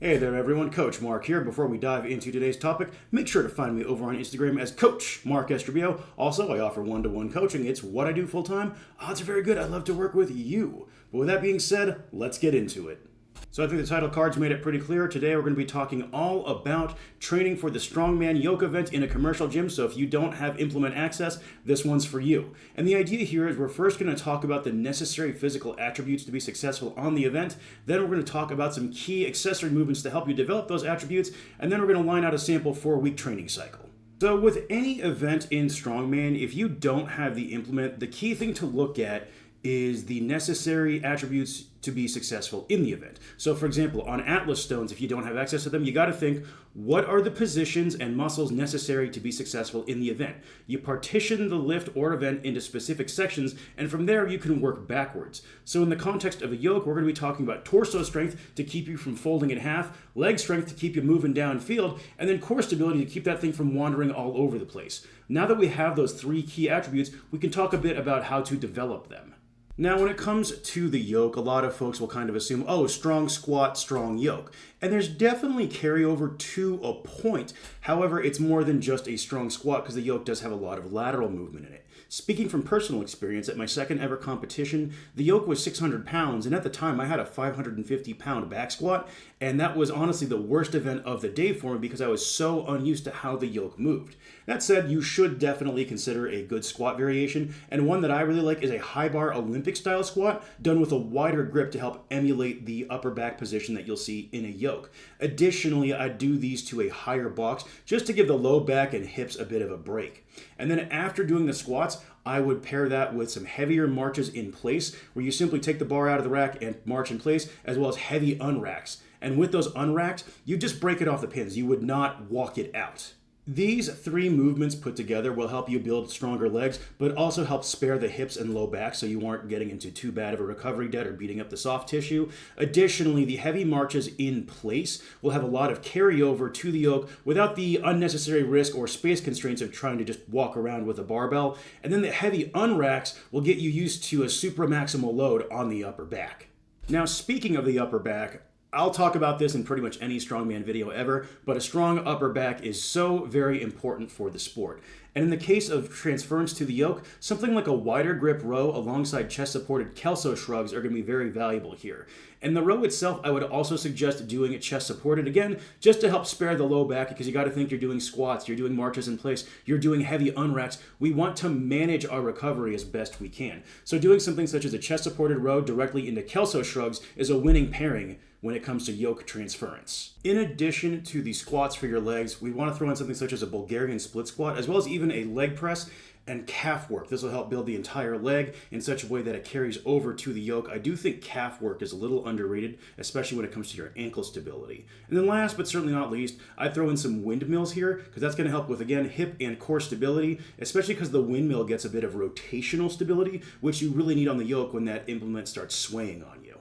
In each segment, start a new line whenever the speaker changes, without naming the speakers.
Hey there everyone, Coach Mark here. Before we dive into today's topic, make sure to find me over on Instagram as Coach Mark Estrabio. Also, I offer one-to-one coaching. It's what I do full-time. Odds are very good. I'd love to work with you. But with that being said, let's get into it. So I think the title cards made it pretty clear. Today we're going to be talking all about training for the Strongman Yoke event in a commercial gym. So if you don't have implement access, this one's for you. And the idea here is we're first going to talk about the necessary physical attributes to be successful on the event. Then we're going to talk about some key accessory movements to help you develop those attributes. And then we're going to line out a sample 4-week training cycle. So with any event in Strongman, if you don't have the implement, the key thing to look at is the necessary attributes to be successful in the event. So for example, on Atlas stones, if you don't have access to them, you got to think, what are the positions and muscles necessary to be successful in the event? You partition the lift or event into specific sections, and from there you can work backwards. So in the context of a yoke, we're going to be talking about torso strength to keep you from folding in half, leg strength to keep you moving downfield, and then core stability to keep that thing from wandering all over the place. Now that we have those three key attributes, we can talk a bit about how to develop them. Now, when it comes to the yoke, a lot of folks will kind of assume, oh, strong squat, strong yoke. And there's definitely carryover to a point. However, it's more than just a strong squat because the yoke does have a lot of lateral movement in it. Speaking from personal experience, at my second ever competition, the yoke was 600 pounds, and at the time I had a 550-pound back squat, and that was honestly the worst event of the day for me because I was so unused to how the yoke moved. That said, you should definitely consider a good squat variation, and one that I really like is a high bar Olympic-style squat done with a wider grip to help emulate the upper back position that you'll see in a yoke. Additionally, I do these to a higher box just to give the low back and hips a bit of a break. And then after doing the squats, I would pair that with some heavier marches in place, where you simply take the bar out of the rack and march in place, as well as heavy unracks. And with those unracks, you just break it off the pins. You would not walk it out. These three movements put together will help you build stronger legs, but also help spare the hips and low back so you aren't getting into too bad of a recovery debt or beating up the soft tissue. Additionally, the heavy marches in place will have a lot of carryover to the yoke without the unnecessary risk or space constraints of trying to just walk around with a barbell. And then the heavy unracks will get you used to a supramaximal load on the upper back. Now, speaking of the upper back, I'll talk about this in pretty much any strongman video ever, but a strong upper back is so very important for the sport. And in the case of transference to the yoke, something like a wider grip row alongside chest-supported Kelso shrugs are going to be very valuable here. And the row itself, I would also suggest doing it chest-supported again, just to help spare the low back, because you got to think you're doing squats, you're doing marches in place, you're doing heavy unracks. We want to manage our recovery as best we can. So doing something such as a chest-supported row directly into Kelso shrugs is a winning pairing when it comes to yoke transference. In addition to the squats for your legs, we want to throw in something such as a Bulgarian split squat, as well as even a leg press and calf work. This will help build the entire leg in such a way that it carries over to the yoke. I do think calf work is a little underrated, especially when it comes to your ankle stability. And then last but certainly not least, I throw in some windmills here because that's going to help with, again, hip and core stability, especially because the windmill gets a bit of rotational stability, which you really need on the yoke when that implement starts swaying on you.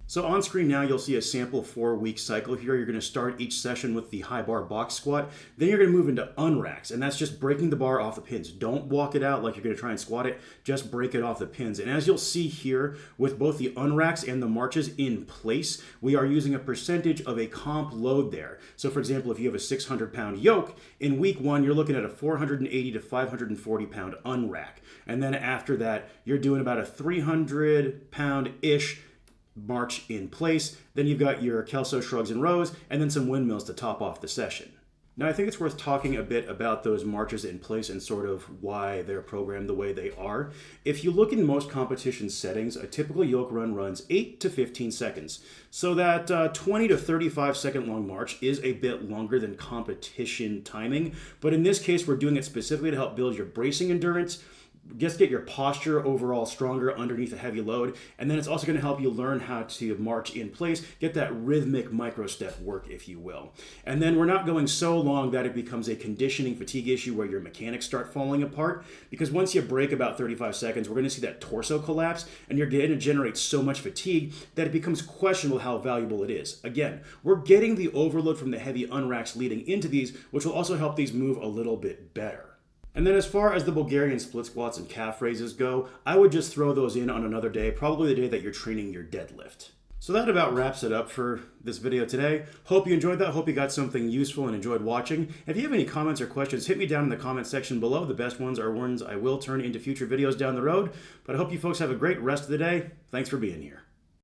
So on screen now, you'll see a sample 4-week cycle here. You're going to start each session with the high bar box squat. Then you're going to move into unracks, and that's just breaking the bar off the pins. Don't walk it out like you're going to try and squat it. Just break it off the pins. And as you'll see here, with both the unracks and the marches in place, we are using a percentage of a comp load there. So for example, if you have a 600-pound yoke, in week 1, you're looking at a 480 to 540-pound unrack. And then after that, you're doing about a 300-pound-ish march in place. Then you've got your Kelso shrugs and rows, and then some windmills to top off the session. Now, I think it's worth talking a bit about those marches in place and sort of why they're programmed the way they are. If you look in most competition settings, a typical yoke run runs 8 to 15 seconds. So that 20 to 35 second long march is a bit longer than competition timing. But in this case, we're doing it specifically to help build your bracing endurance, just get your posture overall stronger underneath a heavy load, and then it's also going to help you learn how to march in place, get that rhythmic micro step work, if you will. And then we're not going so long that it becomes a conditioning fatigue issue where your mechanics start falling apart, because once you break about 35 seconds, we're going to see that torso collapse, and you're going to generate so much fatigue that it becomes questionable how valuable it is. Again, we're getting the overload from the heavy unracks leading into these, which will also help these move a little bit better. And then as far as the Bulgarian split squats and calf raises go, I would just throw those in on another day, probably the day that you're training your deadlift. So that about wraps it up for this video today. Hope you enjoyed that. Hope you got something useful and enjoyed watching. If you have any comments or questions, hit me down in the comment section below. The best ones are ones I will turn into future videos down the road. But I hope you folks have a great rest of the day. Thanks for being here.